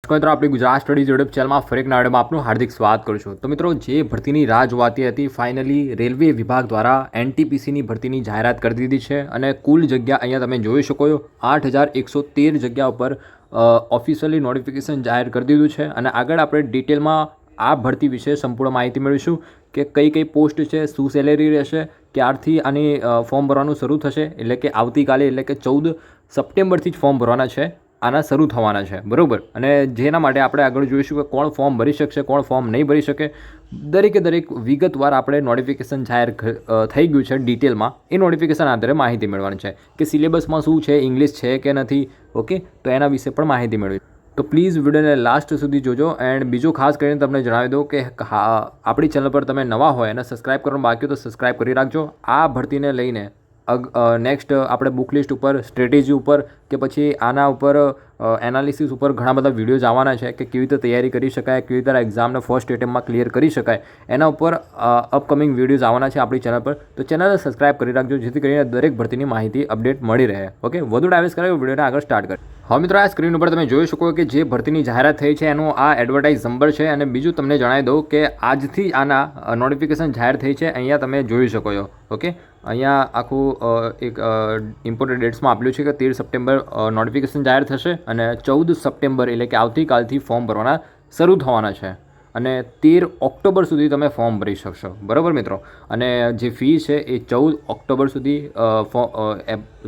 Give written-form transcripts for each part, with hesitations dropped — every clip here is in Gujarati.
મિત્રો આપણી ગુજરાત સ્ટડીઝ યુટ્યુબ ચેનલમાં ફરી એક નાડમાં આપનું હાર્દિક સ્વાગત કરું છું. તો મિત્રો જે ભરતીની રાહ જોવાતી હતી ફાઇનલી રેલવે વિભાગ દ્વારા એનટીપીસીની ભરતીની જાહેરાત કરી દીધી છે અને કુલ જગ્યા અહીંયા તમે જોઈ શકો છો 8113 જગ્યા ઉપર ઓફિશિયલી નોટિફિકેશન જાહેર કરી દીધું છે. અને આગળ આપણે ડિટેલમાં આ ભરતી વિશે સંપૂર્ણ માહિતી મેળવીશું કે કઈ પોસ્ટ છે, શું સેલેરી રહેશે, ક્યારથી આની ફોર્મ ભરવાનું શરૂ થશે, એટલે કે આવતીકાલે એટલે કે 14 સપ્ટેમ્બરથી જ ફોર્મ ભરવાના છે, આના શરૂ થવાના છે, બરાબર. અને જેના માટે આપણે આગળ જોઈશું કે કોણ ફોર્મ ભરી શકશે, કોણ ફોર્મ નહીં ભરી શકે. દરેક વિગતવાર આપણે નોટિફિકેશન જાહેર થઈ ગયું છે ડિટેલમાં. એ નોટિફિકેશન આધારે માહિતી મેળવવાની છે કે સિલેબસમાં શું છે, ઇંગ્લિશ છે કે નથી, ઓકે. તો એના વિશે પણ માહિતી મેળવી. તો પ્લીઝ વિડીયોને લાસ્ટ સુધી જોજો. એન્ડ બીજું ખાસ કરીને તમને જણાવી દઉં કે આપણી ચેનલ પર તમે નવા હોય અને સબસ્ક્રાઈબ કરવાનું બાકી હોય તો સબસ્ક્રાઈબ કરી રાખજો. આ ભરતીને લઈને નેક્સ્ટ આપણે બુક લિસ્ટ ઉપર, સ્ટ્રેટેજી ઉપર કે પછી આના ઉપર એનાલિસિસ ઉપર ઘણા બધા વિડીયોઝ આવવાના છે કે કેવી રીતે તૈયારી કરી શકાય, કેવી રીતે એક્ઝામને ફર્સ્ટ એટેમ્પમાં ક્લિયર કરી શકાય. એના ઉપર અપકમિંગ વિડીયોઝ આવવાના છે આપણી ચેનલ પર. તો ચેનલને સબસ્ક્રાઈબ કરી રાખજો જેથી કરીને દરેક ભરતીની માહિતી અપડેટ મળી રહે. ઓકે, વધુ ડાયવેસ કરાવી વિડીયોને આગળ સ્ટાર્ટ કરીએ. હવે મિત્રો આ સ્ક્રીન ઉપર તમે જોઈ શકો કે જે ભરતીની જાહેરાત થઈ છે એનો આ એડવર્ટાઇઝ નંબર છે. અને બીજું તમને જણાવી દઉં કે આજથી આના નોટિફિકેશન જાહેર થઈ છે. અહીંયા તમે જોઈ શકો છો. ઓકે, અહીંયા આખું એક ઇમ્પોર્ટન્ટ ડેટ્સમાં આપેલું છે કે 13 સપ્ટેમ્બર નોટિફિકેશન જાહેર થશે અને 14 સપ્ટેમ્બર એટલે કે આવતીકાલથી ફોર્મ ભરવાના શરૂ થવાના છે. અને 13 ઓક્ટોબર સુધી તમે ફોર્મ ભરી શકશો, બરાબર મિત્રો. અને જે ફી છે એ 14 ઓક્ટોબર સુધી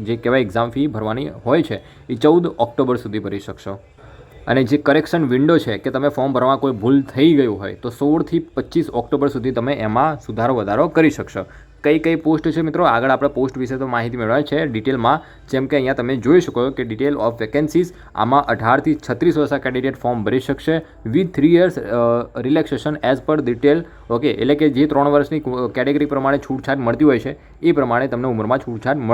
જે કહેવાય એક્ઝામ ફી ભરવાની હોય છે એ 14 ઓક્ટોબર સુધી ભરી શકશો. અને જે કરેક્શન વિન્ડો છે કે તમે ફોર્મ ભરવામાં કોઈ ભૂલ થઈ ગયું હોય તો 16થી 25 ઓક્ટોબર સુધી તમે એમાં સુધારો વધારો કરી શકશો. કઈ પોસ્ટ છે મિત્રો, આગળ આપણે પોસ્ટ વિશે તો માહિતી મેળવવાની છે ડિટેલમાં. જેમ કે અહીંયા તમે જોઈ શકો કે ડિટેલ ઓફ વેકેન્સીઝ આમાં 18થી 36 વર્ષના કેન્ડિડેટ ફોર્મ ભરી શકશે with 3 years relaxation as per detail. Okay, એટલે કે જે 3 વર્ષની કેટેગરી પ્રમાણે છૂટછાટ મળતી હોય છે એ પ્રમાણે તમને ઉંમરમાં છૂટછાટ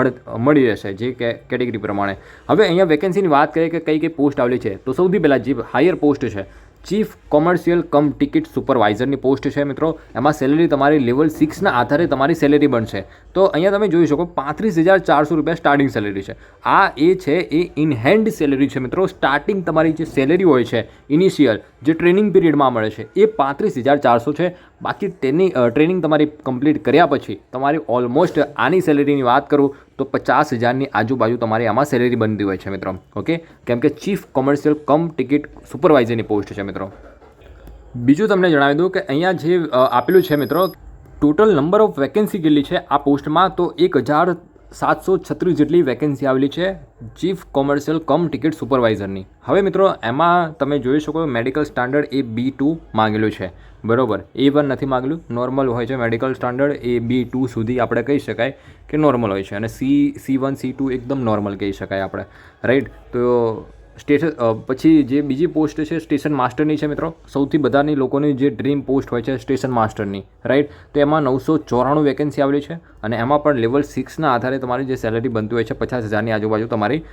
મળી રહેશે જે કેટેગરી પ્રમાણે. હવે અહીંયા વેકેન્સીની વાત કરીએ કે કઈ પોસ્ટ આવેલી છે. તો સૌથી પહેલાં જે હાયર પોસ્ટ છે ચીફ કોમર્શિયલ કમ ટિકિટ સુપરવાઇઝરની પોસ્ટ છે મિત્રો. એમાં સેલેરી તમારી લેવલ 6ના આધારે તમારી સેલેરી બનશે. તો અહીંયા તમે જોઈ શકો 35,400 રૂપિયા સ્ટાર્ટિંગ સેલેરી છે. આ એ છે એ ઇન હેન્ડ સેલેરી છે મિત્રો. સ્ટાર્ટિંગ તમારી જે સેલેરી હોય છે ઇનિશિયલ જે ટ્રેનિંગ પીરિયડમાં મળે છે એ 35,400 છે. બાકી તેની ટ્રેનિંગ તમારી કમ્પ્લીટ કર્યા પછી તમારી ઓલમોસ્ટ આની સેલેરીની વાત કરું તો 50,000ની આજુબાજુ તમારી આમાં સેલેરી બનતી હોય છે મિત્રો. ઓકે, કેમ કે ચીફ કોમર્શિયલ કમ ટિકિટ સુપરવાઇઝરની પોસ્ટ છે મિત્રો. બીજું તમને જણાવી દઉં કે અહીંયા જે આપેલું છે મિત્રો, ટોટલ નંબર ઓફ વેકેન્સી કેટલી છે આ પોસ્ટમાં તો 1,736 જેટલી વેકેન્સી આવેલી છે ચીફ કોમર્શિયલ કમ ટિકિટ સુપરવાઇઝરની. હવે મિત્રો એમાં તમે જોઈ શકો મેડિકલ સ્ટાન્ડર્ડ એ B2 માંગેલું છે, બરાબર. A1 નથી માંગેલું, નોર્મલ હોય છે. મેડિકલ સ્ટાન્ડર્ડ એ B2 સુધી આપણે કહી શકાય કે નોર્મલ હોય છે. અને C1 C2 એકદમ નોર્મલ કહી શકાય આપણે, રાઈટ. તો પછી જે બીજી પોસ્ટ છે સ્ટેશન માસ્ટરની છે મિત્રો. સૌથી બધાની લોકોની જે ડ્રીમ પોસ્ટ હોય છે સ્ટેશન માસ્ટરની, રાઈટ. તો એમાં 994 વેકેન્સી આવેલી છે અને એમાં પણ લેવલ 6ના આધારે તમારી જે સેલેરી બનતી હોય છે 50,000ની આજુબાજુ તમારી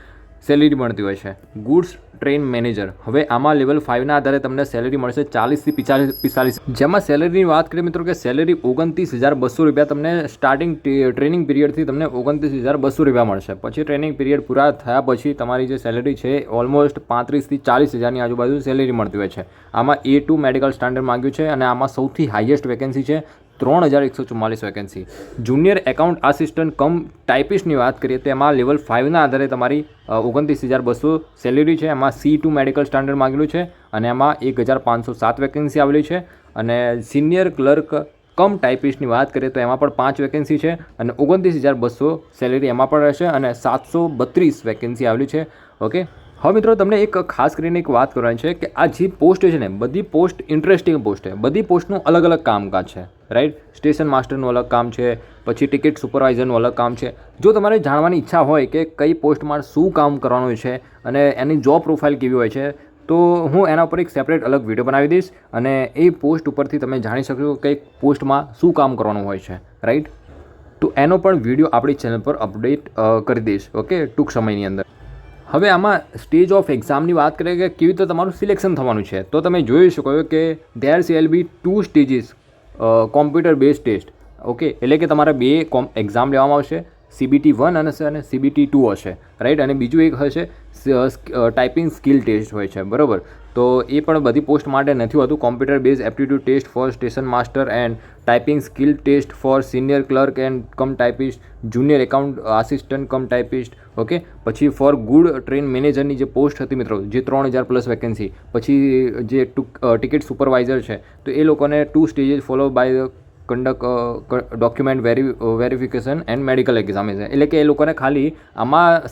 સેલેરી મળતી હોય છે. ગુડ્સ ટ્રેન મેનેજર, હવે આમાં લેવલ 5ના આધારે તમને સેલેરી મળશે 40થી 45. જેમાં સેલેરીની વાત કરીએ મિત્રો કે સેલેરી 29,200 રૂપિયા તમને સ્ટાર્ટિંગ ટ્રેનિંગ પીરિયડથી તમને 29,200 રૂપિયા મળશે. પછી ટ્રેનિંગ પીરિયડ પૂરા થયા પછી તમારી જે સેલેરી છે ઓલમોસ્ટ 35થી 40,000ની આજુબાજુ સેલેરી મળતી હોય છે. આમાં A2 મેડિકલ સ્ટાન્ડર્ડ માંગ્યું છે અને આમાં સૌથી હાઈએસ્ટ વેકેન્સી છે 3,144 vacancy. Junior account assistant cum ટાઈપિસ્ટની વાત કરીએ તો એમાં લેવલ 5ના આધારે તમારી 29,200 સેલેરી છે. એમાં C2 મેડિકલ સ્ટાન્ડર્ડ માંગેલું છે અને એમાં 1,507 વેકેન્સી આવેલી છે. અને સિનિયર ક્લર્ક કમ ટાઈપિસ્ટની વાત કરીએ તો એમાં પણ 5 વેકેન્સી છે અને 29,200 સેલેરી એમાં પણ રહેશે અને 732 વેકેન્સી આવેલી છે. ઓકે, હવે મિત્રો તમને એક ખાસ કરીને એક વાત કરવાની છે કે આ જે પોસ્ટ છે ને બધી પોસ્ટ ઇન્ટરેસ્ટિંગ પોસ્ટ છે. બધી પોસ્ટનું અલગ અલગ કામકાજ છે, રાઈટ. સ્ટેશન માસ્ટરનું અલગ કામ છે, પછી ટિકિટ સુપરવાઇઝરનું અલગ કામ છે. જો તમારે જાણવાની ઈચ્છા હોય કે કઈ પોસ્ટમાં શું કામ કરવાનું છે અને એની જોબ પ્રોફાઇલ કેવી હોય છે તો હું એના ઉપર એક સેપરેટ અલગ વિડીયો બનાવી દઈશ અને એ પોસ્ટ ઉપરથી તમે જાણી શકશો કે પોસ્ટમાં શું કામ કરવાનું હોય છે, રાઈટ. તો એનો પણ વિડીયો આપણી ચેનલ પર અપડેટ કરી દઈશ, ઓકે, ટૂંક સમયની અંદર. હવે આમાં સ્ટેજ ઓફ એક્ઝામની વાત કરીએ કે કેવી રીતે તમારું સિલેક્શન થવાનું છે તો તમે જોઈ શકો કે there shall be 2 stages computer base test. Okay, એટલે કે તમારે 2 એક્ઝામ લેવામાં આવશે. CBT1 અને CBT2 હશે, રાઈટ. અને બીજું એક હશે ટાઈપિંગ સ્કિલ ટેસ્ટ હોય છે, બરાબર. તો એ પણ બધી પોસ્ટ માટે નથી હોતું. Computer base aptitude test for station master and typing skill test for senior clerk and cum typist, junior account assistant cum typist, okay. પછી ફોર ગુડ ટ્રેન મેનેજરની જે પોસ્ટ હતી મિત્રો, જે 3000+ વેકેન્સી. પછી જે ટિકિટ સુપરવાઇઝર છે, તો એ લોકોને 2 stages follow by conduct document verification and medical examination. એટલે કે એ લોકોને ખાલી આમાં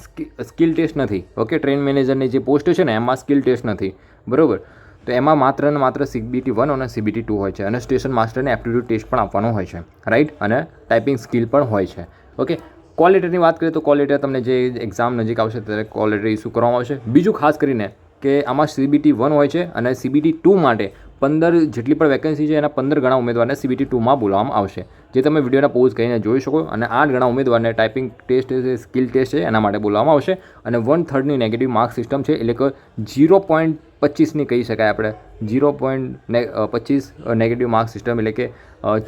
સ્કિલ ટેસ્ટ નથી, ઓકે. ટ્રેન મેનેજરની જે પોસ્ટ છે ને એમાં સ્કિલ ટેસ્ટ નથી, બરાબર. તો એમાં માત્ર ને માત્ર CBT1 અને CBT2 હોય છે, અને સ્ટેશન માસ્ટરને એપ્ટિટ્યૂડ ટેસ્ટ પણ આપવાનો હોય છે, રાઈટ. અને ટાઈપિંગ સ્કિલ પણ હોય છે, ઓકે. કોલ લેટરની વાત કરીએ તો કોલ લેટર તમને જે એક્ઝામ નજીક આવશે ત્યારે કોલ લેટર ઇસ્યુ કરવામાં આવશે. બીજું ખાસ કરીને કે આમાં CBT1 હોય છે અને CBT2 માટે 15 જેટલી પણ વેકેન્સી છે એના 15 ગણા ઉમેદવારને CBT2માં બોલાવવામાં આવશે, જે તમે વિડીયોના પોઝ કરીને જોઈ શકો. અને 8 ગણા ઉમેદવારને ટાઈપિંગ ટેસ્ટ છે, સ્કિલ ટેસ્ટ છે, એના માટે બોલાવવામાં આવશે. અને 1/3ની નેગેટિવ માર્ક સિસ્ટમ છે, એટલે કે 0.25ની કહી શકાય આપણે, 0.25 નેગેટિવ માર્ક સિસ્ટમ, એટલે કે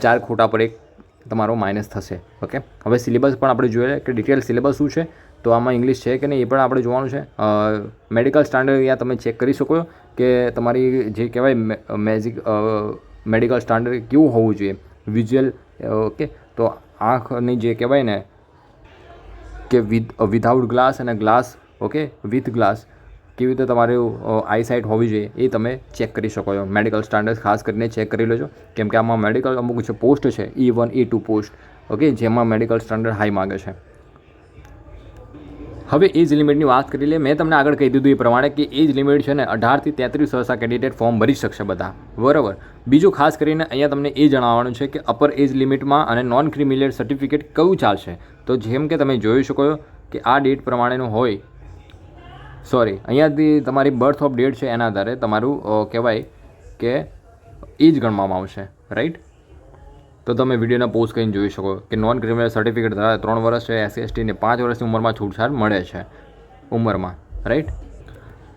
4 ખોટા પર 1 તમારો માઇનસ થશે, ઓકે. હવે સિલેબસ પણ આપણે જોઈએ કે ડિટેલ સિલેબસ શું છે. તો આમાં ઇંગ્લિશ છે કે નહીં એ પણ આપણે જોવાનું છે. મેડિકલ સ્ટાન્ડર્ડ અહીંયા તમે ચેક કરી શકો કે તમારી જે કહેવાય મેડિકલ સ્ટાન્ડર્ડ કેવું હોવું જોઈએ, વિઝ્યુઅલ, ઓકે. તો આંખની જે કહેવાય ને કે વિધાઉટ ગ્લાસ અને ગ્લાસ, ઓકે, વિથ ગ્લાસ, કેવી રીતે તમારું આઈસાઇટ હોવી જોઈએ એ તમે ચેક કરી શકો છો. મેડિકલ સ્ટાન્ડર્ડ ખાસ કરીને ચેક કરી લેજો, કેમ કે આમાં મેડિકલ અમુક જે પોસ્ટ છે E1 E2 પોસ્ટ, ઓકે, જેમાં મેડિકલ સ્ટાન્ડર્ડ હાઈ માગે છે. હવે એજ લિમિટની વાત કરી લે. મેં તમને આગળ કહી દીધું એ પ્રમાણે કે એજ લિમિટ છે ને 18 થી 33 વર્ષના કેન્ડિડેટ ફોર્મ ભરી શકશે બધા, બરાબર. બીજું ખાસ કરીને અહીંયા તમને એ જણાવવાનું છે કે અપર એજ લિમિટમાં અને નોન ક્રિમિનલ સર્ટિફિકેટ કયું ચાલશે. તો જેમ કે તમે જોઈ શકો કે આ ડેટ પ્રમાણેનું હોય, સોરી, અહીંયાથી તમારી બર્થ ઓફ ડેટ છે એના આધારે તમારું કહેવાય કે એજ ગણવામાં આવશે, રાઈટ. તો તમે વિડીયોના પોઝ કરીને જોઈ શકો કે નોન ક્રિમિનલ સર્ટિફિકેટ ધરાવે 3 વર્ષ છે, SC/ST ને 5 વર્ષની ઉંમરમાં છૂટછાટ મળે છે ઉંમરમાં, રાઈટ.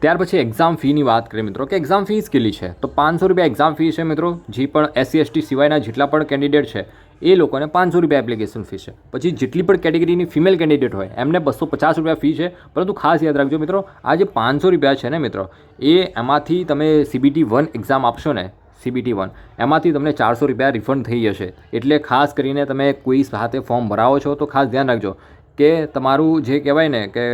ત્યાર પછી એક્ઝામ ફીની વાત કરીએ મિત્રો કે એક્ઝામ ફીસ કેટલી છે. તો 500 રૂપિયા એક્ઝામ ફી છે મિત્રો. જે પણ SC/ST સિવાયના જેટલા પણ કેન્ડિડેટ છે એ લોકોને 500 રૂપિયા એપ્લિકેશન ફી છે. પછી જેટલી પણ કેટેગરીની ફિમેલ કેન્ડિડેટ હોય એમને 250 રૂપિયા ફી છે. પરંતુ ખાસ યાદ રાખજો મિત્રો, આ જે 500 રૂપિયા છે ને મિત્રો, એ એમાંથી તમે CBT1 એક્ઝામ આપશો ને, CBT1 એમાંથી તમને 400 રૂપિયા રિફંડ થઈ જશે. એટલે ખાસ કરીને તમે કોઈ સાથે ફોર્મ ભરાવો છો તો ખાસ ધ્યાન રાખજો કે તમારું જે કહેવાય ને કે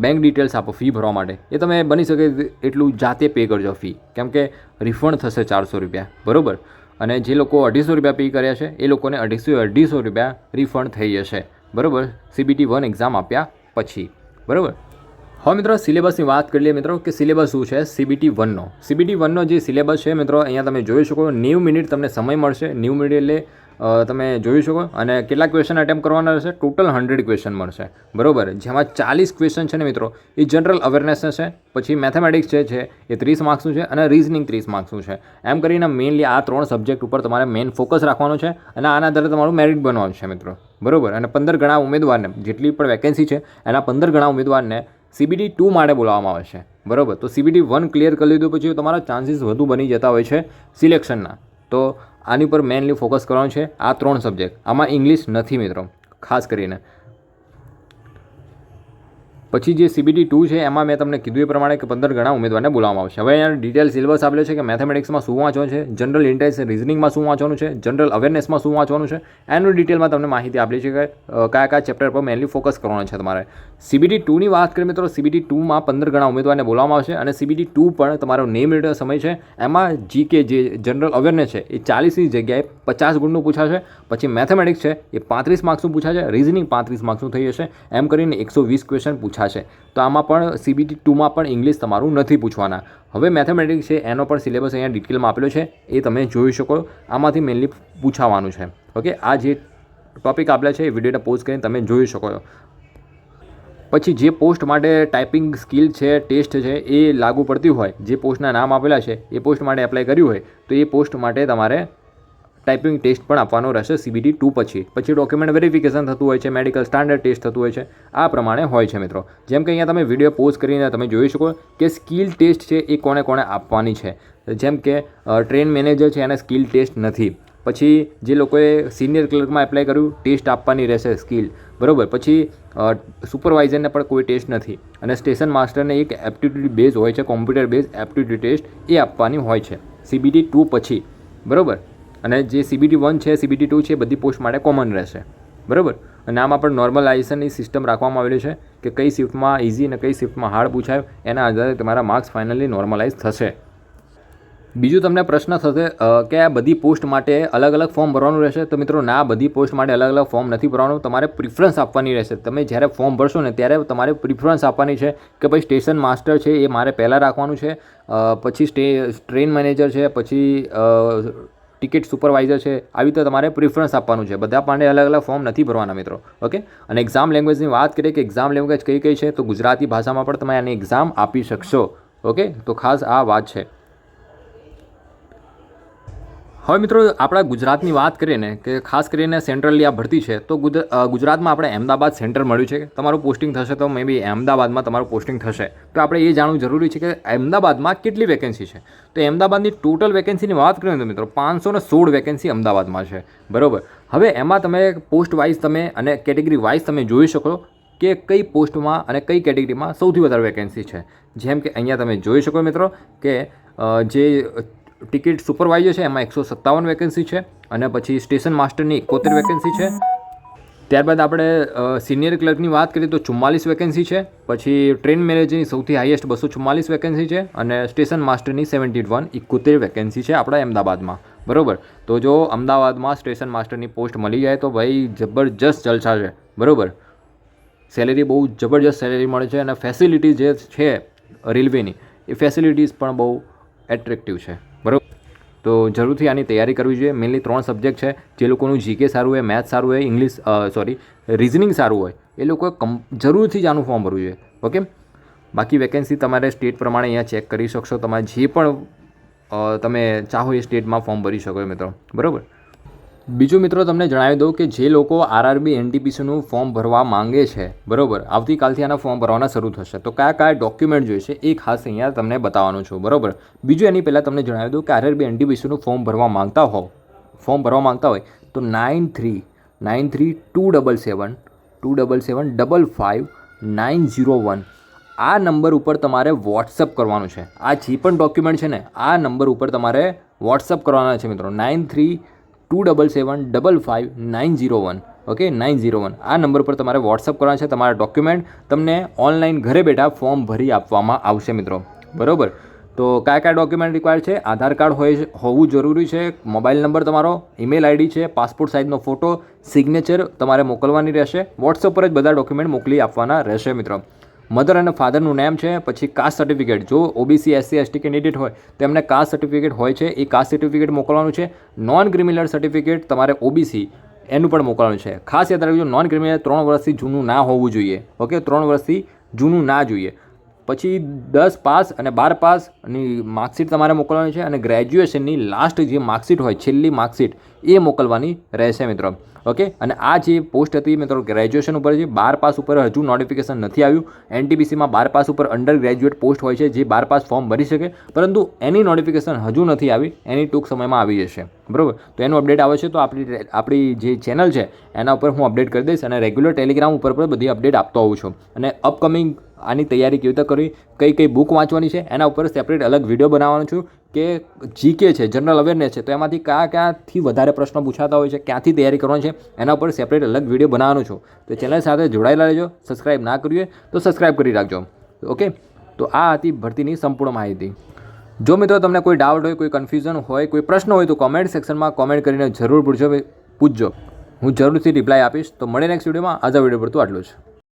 બેંક ડિટેલ્સ આપો ફી ભરવા માટે, એ તમે બની શકે એટલું જાતે પે કરજો ફી, કેમ કે રિફંડ થશે 400 રૂપિયા, બરાબર. અને જે લોકો 250 રૂપિયા પે કર્યા છે એ લોકોને 250 રૂપિયા રિફંડ થઈ જશે, બરાબર, CBT1 એક્ઝામ આપ્યા પછી, બરાબર. હવે મિત્રો સિલેબસની વાત કરી લઈએ મિત્રો કે સિલેબસ શું છે CBT1નો. CBT1નો જે સિલેબસ છે મિત્રો, અહીંયા તમે જોઈ શકો 90 મિનિટ તમને સમય મળશે. 90 મિનિટ એટલે તમે જોઈ શકો. અને કેટલા ક્વેશ્ચન અટેમ્પ્ટ કરવાના રહેશે? ટોટલ 100 ક્વેશ્ચન મળશે, બરાબર. જેમાં 40 ક્વેશ્ચન છે ને મિત્રો એ જનરલ અવેરનેસના છે. પછી મેથેમેટિક્સ છે એ 30 માર્ક્સનું છે, અને રિઝનિંગ 30 માર્ક્સનું છે. એમ કરીને મેઇનલી આ 3 સબ્જેક્ટ ઉપર તમારે મેઇન ફોકસ રાખવાનું છે, અને આના આધારે તમારું મેરિટ બનવાનું છે મિત્રો, બરાબર. અને 15 ગણા ઉમેદવારને, જેટલી પણ વેકેન્સી છે એના 15 ગણા ઉમેદવારને CBT2 માટે બોલાવવામાં આવે છે, બરાબર. તો CBT1 ક્લિયર કરી લીધું પછી તમારા ચાન્સીસ વધુ બની જતા હોય છે સિલેક્શનના. તો આની પર મેઇનલી ફોકસ કરવાનું છે. આ 3 સબ્જેક્ટ, આમાં ઇંગ્લિશ નથી મિત્રો ખાસ કરીને. પછી જે CBT2 છે એમાં મેં તમને કીધું એ પ્રમાણે કે 15 ગણા ઉમેદવારને બોલાવવામાં આવશે. હવે અહીંયા ડિટેલ સિલેબસ આપેલો છે કે મેથેમેટિક્સમાં શું વાંચવાનું છે, જનરલ ઇન્ટેલિજન્સ રિઝનિંગમાં શું વાંચવાનું છે, જનરલ અવેરનેસમાં શું વાંચવાનું છે, એનું ડિટેલમાં તમને માહિતી આપેલી છે કે કયા કયા ચેપ્ટર પર મેઇનલી ફોકસ કરવાનું છે તમારે. CBT2ની વાત કરીએ મિત્રો, CBT2માં 15 ગણા ઉમેદવારને બોલાવવામાં આવશે. અને CBT2 પણ તમારો 90 મિનિટનો સમય છે. એમાં GK જે જનરલ અવેરનેસ છે એ 40ની જગ્યાએ 50 ગુણનું પૂછાશે. પછી મેથેમેટિક્સ છે એ 35 માર્ક્સનું પૂછાશે, રિઝનિંગ 35 માર્ક્સનું થઈ જશે. એમ કરીને 120 ક્વેશ્ચન પૂછાશે. તો આમાં પણ CBT2માં પણ ઇંગ્લિશ તમારું નથી પૂછવાના. હવે મેથેમેટિક્સ છે એનો પણ સિલેબસ અહીંયા ડિટેલમાં આપેલો છે, એ તમે જોઈ શકો. આમાંથી મેઇનલી પૂછાવાનું છે, ઓકે. આ જે ટોપિક આપેલા છે એ વિડીયોને પોઝ કરીને તમે જોઈ શકો છો. પછી જે પોસ્ટ માટે ટાઈપિંગ સ્કિલ છે, ટેસ્ટ છે એ લાગુ પડતી હોય, જે પોસ્ટના નામ આપેલા છે એ પોસ્ટ માટે એપ્લાય કર્યું હોય તો એ પોસ્ટ માટે તમારે ટાઈપિંગ ટેસ્ટ પણ આપવાનો રહેશે CBT2 પછી. પછી ડોક્યુમેન્ટ વેરિફિકેશન થતું હોય છે, મેડિકલ સ્ટાન્ડર્ડ ટેસ્ટ થતું હોય છે. આ પ્રમાણે હોય છે મિત્રો. જેમ કે અહીંયા તમે વિડીયો પોઝ કરીને તમે જોઈ શકો કે સ્કિલ ટેસ્ટ છે એ કોને કોને આપવાની છે. જેમ કે ટ્રેન મેનેજર છે એને સ્કિલ ટેસ્ટ નથી. પછી જે લોકોએ સિનિયર ક્લર્કમાં એપ્લાય કર્યું ટેસ્ટ આપવાની રહેશે સ્કિલ, બરાબર. પછી સુપરવાઇઝરને પણ કોઈ ટેસ્ટ નથી, અને સ્ટેશન માસ્ટરને એક એપ્ટિટ્યૂડ બેઝ હોય છે, કોમ્પ્યુટર બેઝ એપ્ટિટ્યૂડ ટેસ્ટ એ આપવાની હોય છે CBT 2 પછી, બરાબર. અને જે CBT 1 છે, CBT 2 છે, બધી પોસ્ટ માટે કોમન રહેશે, બરાબર. અને આમાં પણ નોર્મલાઇઝેશનની સિસ્ટમ રાખવામાં આવેલી છે કે કઈ શિફ્ટમાં ઇઝી અને કઈ શિફ્ટમાં હાર્ડ પૂછાય, એના આધારે તમારા માર્ક્સ ફાઇનલી નોર્મલાઇઝ થશે. બીજું તમને પ્રશ્ન થશે કે આ બધી પોસ્ટ માટે અલગ અલગ ફોર્મ ભરવાનું રહેશે. તો મિત્રો ના, બધી પોસ્ટ માટે અલગ અલગ ફોર્મ નથી ભરવાનું, તમારે પ્રિફરન્સ આપવાની રહેશે. તમે જ્યારે ફોર્મ ભરશો ને ત્યારે તમારે પ્રિફરન્સ આપવાની છે કે ભાઈ સ્ટેશન માસ્ટર છે એ મારે પહેલાં રાખવાનું છે, પછી ટ્રેન મેનેજર છે, પછી ટિકિટ સુપરવાઇઝર છે, આવી રીતે તમારે પ્રિફરન્સ આપવાનું છે. બધા માટે અલગ અલગ ફોર્મ નથી ભરવાના મિત્રો, ઓકે. અને એક્ઝામ લેંગ્વેજની વાત કરીએ કે એક્ઝામ લેંગ્વેજ કઈ કઈ છે, તો ગુજરાતી ભાષામાં પણ તમે આની એક્ઝામ આપી શકશો, ઓકે. તો ખાસ આ વાત છે. હવે મિત્રો આપણા ગુજરાતની વાત કરીએ ને કે ખાસ કરીને સેન્ટ્રલની આ ભરતી છે, તો ગુજરાતમાં આપણે અમદાવાદ સેન્ટર મળ્યું છે. તમારું પોસ્ટિંગ થશે તો મે બી અમદાવાદમાં તમારું પોસ્ટિંગ થશે. તો આપણે એ જાણવું જરૂરી છે કે અમદાવાદમાં કેટલી વેકેન્સી છે. તો અમદાવાદની ટોટલ વેકેન્સીની વાત કરીએ તો મિત્રો 516 વેકેન્સી અમદાવાદમાં છે, બરાબર. હવે એમાં તમે પોસ્ટ વાઇઝ તમે અને કેટેગરી વાઇઝ તમે જોઈ શકો કે કઈ પોસ્ટમાં અને કઈ કેટેગરીમાં સૌથી વધારે વેકેન્સી છે. જેમ કે અહીંયા તમે જોઈ શકો મિત્રો કે જે ટિકિટ સુપરવાઇઝર છે એમાં 157 વેકેન્સી છે, અને પછી સ્ટેશન માસ્ટરની 71 વેકેન્સી છે. ત્યારબાદ આપણે સિનિયર ક્લર્કની વાત કરીએ તો 44 વેકેન્સી છે. પછી ટ્રેન મેનેજરની સૌથી હાઈએસ્ટ 244 વેકેન્સી છે, અને સ્ટેશન માસ્ટરની 71 વેકેન્સી છે આપણા અમદાવાદમાં, બરાબર. તો જો અમદાવાદમાં સ્ટેશન માસ્ટરની પોસ્ટ મળી જાય તો ભાઈ જબરજસ્ત જલસા છે, બરાબર. સેલેરી બહુ જબરજસ્ત સેલેરી મળે છે, અને ફેસિલિટી જે છે રેલવેની એ ફેસિલિટીઝ પણ બહુ એટ્રેક્ટિવ છે, બરાબર. તો જરૂરથી આની તૈયારી કરવી જોઈએ. મેઇનલી 3 સબ્જેક્ટ છે. જે લોકોનું જીકે સારું હોય, મેથ્સ સારું હોય, રિઝનિંગ સારું હોય, એ લોકોએ જરૂરથી જ આનું ફોર્મ ભરવું જોઈએ, ઓકે. બાકી વેકેન્સી તમારે સ્ટેટ પ્રમાણે અહીંયા ચેક કરી શકશો. તમારે જે પણ તમે ચાહો એ સ્ટેટમાં ફોર્મ ભરી શકો મિત્રો, બરાબર. બીજું મિત્રો તમને જણાવી દઉં કે જે લોકો RRB NTPCનું ફોર્મ ભરવા માંગે છે, બરાબર, આવતીકાલથી આના ફોર્મ ભરવાના શરૂ થશે. તો કયા ડોક્યુમેન્ટ જોઈશે એ ખાસ અહીંયા તમને બતાવવાનું છું, બરાબર. બીજું એની પહેલાં તમને જણાવી દઉં કે RRB NTPCનું ફોર્મ ભરવા માંગતા હોય તો 9327727755 આ નંબર ઉપર તમારે વોટ્સઅપ કરવાનું છે. આ જે પણ ડોક્યુમેન્ટ છે ને આ નંબર ઉપર તમારે વોટ્સઅપ કરવાના છે મિત્રો. 9327755901, ઓકે. 901 આ નંબર પર તમારે વોટ્સઅપ કરવાના છે. તમારા ડોક્યુમેન્ટ તમને ઓનલાઈન ઘરે બેઠા ફોર્મ ભરી આપવામાં આવશે મિત્રો, બરાબર. તો કયા ડોક્યુમેન્ટ રિક્વાયર્ડ છે? આધાર કાર્ડ હોવું જરૂરી છે, મોબાઈલ નંબર તમારો, ઈમેલ ID છે, પાસપોર્ટ સાઇઝનો ફોટો, સિગ્નેચર તમારે મોકલવાની રહેશે. વોટ્સઅપ પર જ બધા ડોક્યુમેન્ટ મોકલી આપવાના રહેશે મિત્રો. મધર અને ફાધરનું નેમ છે, પછી કાસ્ટ સર્ટિફિકેટ. જો OBC SC ST કેન્ડિડેટ હોય તો એમને કાસ્ટ સર્ટિફિકેટ હોય છે, એ કાસ્ટ સર્ટિફિકેટ મોકલવાનું છે. નોન ક્રિમિનલ સર્ટિફિકેટ તમારે OBC એનું પણ મોકલવાનું છે. ખાસ યાદ રાખજો, નોન ક્રિમિનલ 3 વર્ષથી જૂનું ના હોવું જોઈએ, ઓકે. 3 વર્ષથી જૂનું ના જોઈએ. પછી 10 પાસ અને 12 પાસની માર્કશીટ તમારે મોકલવાની છે, અને ગ્રેજ્યુએશનની લાસ્ટ જે માર્કશીટ હોય, છેલ્લી માર્કશીટ એ મોકલવાની રહેશે મિત્રો, ઓકે. અને આ જે પોસ્ટ હતી મિત્રો ગ્રેજ્યુએશન ઉપર છે. 12 પાસ ઉપર હજુ નોટિફિકેશન નથી આવ્યું. NTPCમાં 12 પાસ ઉપર અંડર ગ્રેજ્યુએટ પોસ્ટ હોય છે, જે 12 પાસ ફોર્મ ભરી શકે, પરંતુ એની નોટિફિકેશન હજુ નથી આવી. એની ટૂંક સમયમાં આવી જશે, બરાબર. તો એનું અપડેટ આવે છે તો આપણી જે ચેનલ છે એના ઉપર હું અપડેટ કરી દઈશ, અને રેગ્યુલર ટેલિગ્રામ ઉપર પણ બધી અપડેટ આપતો હોઉં છું. અને અપકમિંગ આની તૈયારી કેવી રીતે કરવી, કઈ બુક વાંચવાની છે, એના ઉપર સેપરેટ અલગ વિડીયો બનાવવાનો છું. કે GK છે, જનરલ અવેરનેસ છે, તો એમાંથી ક્યાંથી વધારે પ્રશ્નો પૂછાતા હોય છે, ક્યાંથી તૈયારી કરવાની છે, એના ઉપર સેપરેટ અલગ વિડીયો બનાવવાનો છું. તો ચેનલ સાથે જોડાયેલા રહેજો. સબસ્ક્રાઇબ ના કર્યું હોય તો સબસ્ક્રાઇબ કરી રાખજો, ઓકે. તો આ હતી ભરતીની સંપૂર્ણ માહિતી. જો મિત્રો તમને કોઈ ડાઉટ હોય, કોઈ કન્ફ્યુઝન હોય, કોઈ પ્રશ્ન હોય તો કોમેન્ટ સેક્શનમાં કોમેન્ટ કરીને જરૂર પૂછજો. હું જરૂરથી રિપ્લાય આપીશ. તો મળે નેક્સ્ટ વિડીયોમાં. આજના વિડીયો પર તો આટલું જ.